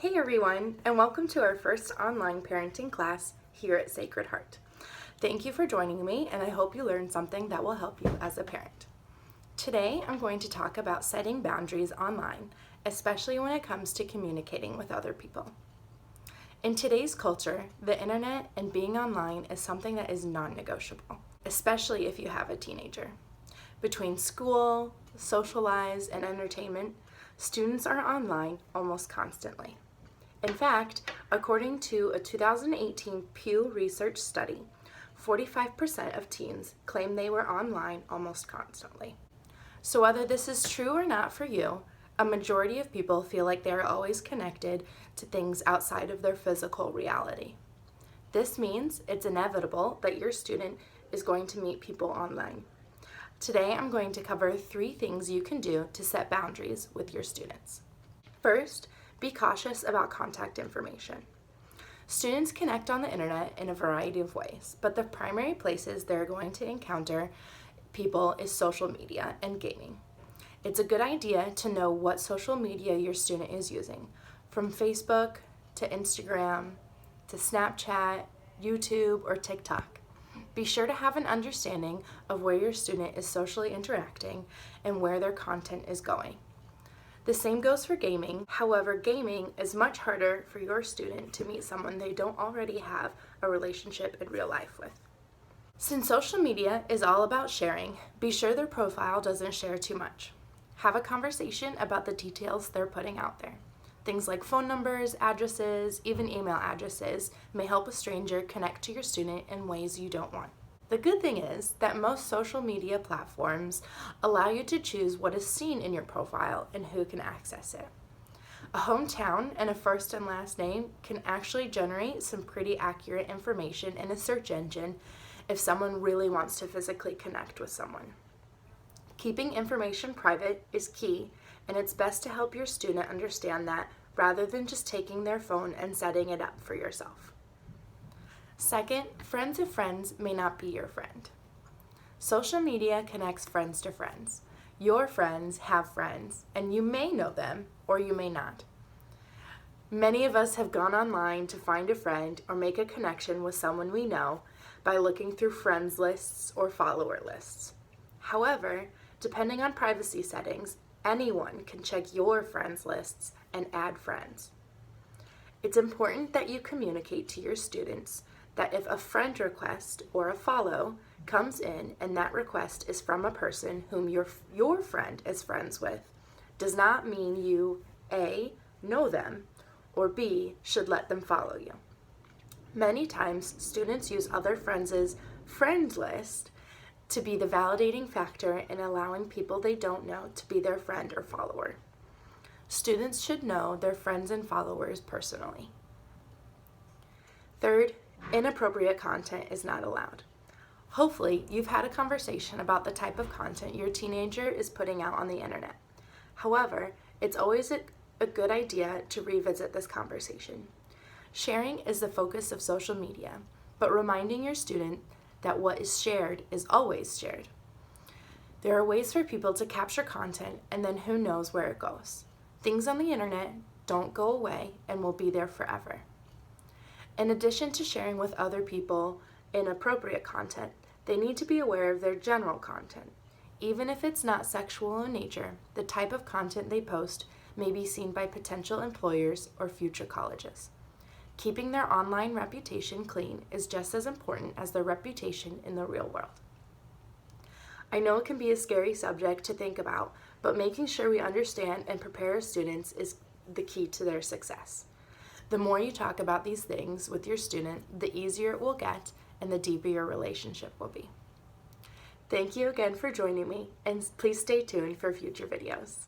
Hey everyone, and welcome to our first online parenting class here at Sacred Heart. Thank you for joining me, and I hope you learned something that will help you as a parent. Today, I'm going to talk about setting boundaries online, especially when it comes to communicating with other people. In today's culture, the internet and being online is something that is non-negotiable, especially if you have a teenager. Between school, social lives, and entertainment, students are online almost constantly. In fact, according to a 2018 Pew Research study, 45% of teens claim they were online almost constantly. So whether this is true or not for you, a majority of people feel like they are always connected to things outside of their physical reality. This means it's inevitable that your student is going to meet people online. Today, I'm going to cover 3 things you can do to set boundaries with your students. First, be cautious about contact information. Students connect on the internet in a variety of ways, but the primary places they're going to encounter people is social media and gaming. It's a good idea to know what social media your student is using, from Facebook to Instagram to Snapchat, YouTube, or TikTok. Be sure to have an understanding of where your student is socially interacting and where their content is going. The same goes for gaming. However, gaming is much harder for your student to meet someone they don't already have a relationship in real life with. Since social media is all about sharing, be sure their profile doesn't share too much. Have a conversation about the details they're putting out there. Things like phone numbers, addresses, even email addresses may help a stranger connect to your student in ways you don't want. The good thing is that most social media platforms allow you to choose what is seen in your profile and who can access it. A hometown and a first and last name can actually generate some pretty accurate information in a search engine if someone really wants to physically connect with someone. Keeping information private is key, and it's best to help your student understand that rather than just taking their phone and setting it up for yourself. Second, friends of friends may not be your friend. Social media connects friends to friends. Your friends have friends, and you may know them or you may not. Many of us have gone online to find a friend or make a connection with someone we know by looking through friends lists or follower lists. However, depending on privacy settings, anyone can check your friends lists and add friends. It's important that you communicate to your students that if a friend request or a follow comes in and that request is from a person whom your friend is friends with, does not mean you A, know them, or B, should let them follow you. Many times, students use other friends' friend list to be the validating factor in allowing people they don't know to be their friend or follower. Students should know their friends and followers personally. Third, inappropriate content is not allowed. Hopefully, you've had a conversation about the type of content your teenager is putting out on the internet. However, it's always a good idea to revisit this conversation. Sharing is the focus of social media, but reminding your student that what is shared is always shared. There are ways for people to capture content, and then who knows where it goes. Things on the internet don't go away and will be there forever. In addition to sharing with other people inappropriate content, they need to be aware of their general content. Even if it's not sexual in nature, the type of content they post may be seen by potential employers or future colleges. Keeping their online reputation clean is just as important as their reputation in the real world. I know it can be a scary subject to think about, but making sure we understand and prepare our students is the key to their success. The more you talk about these things with your student, the easier it will get and the deeper your relationship will be. Thank you again for joining me, and please stay tuned for future videos.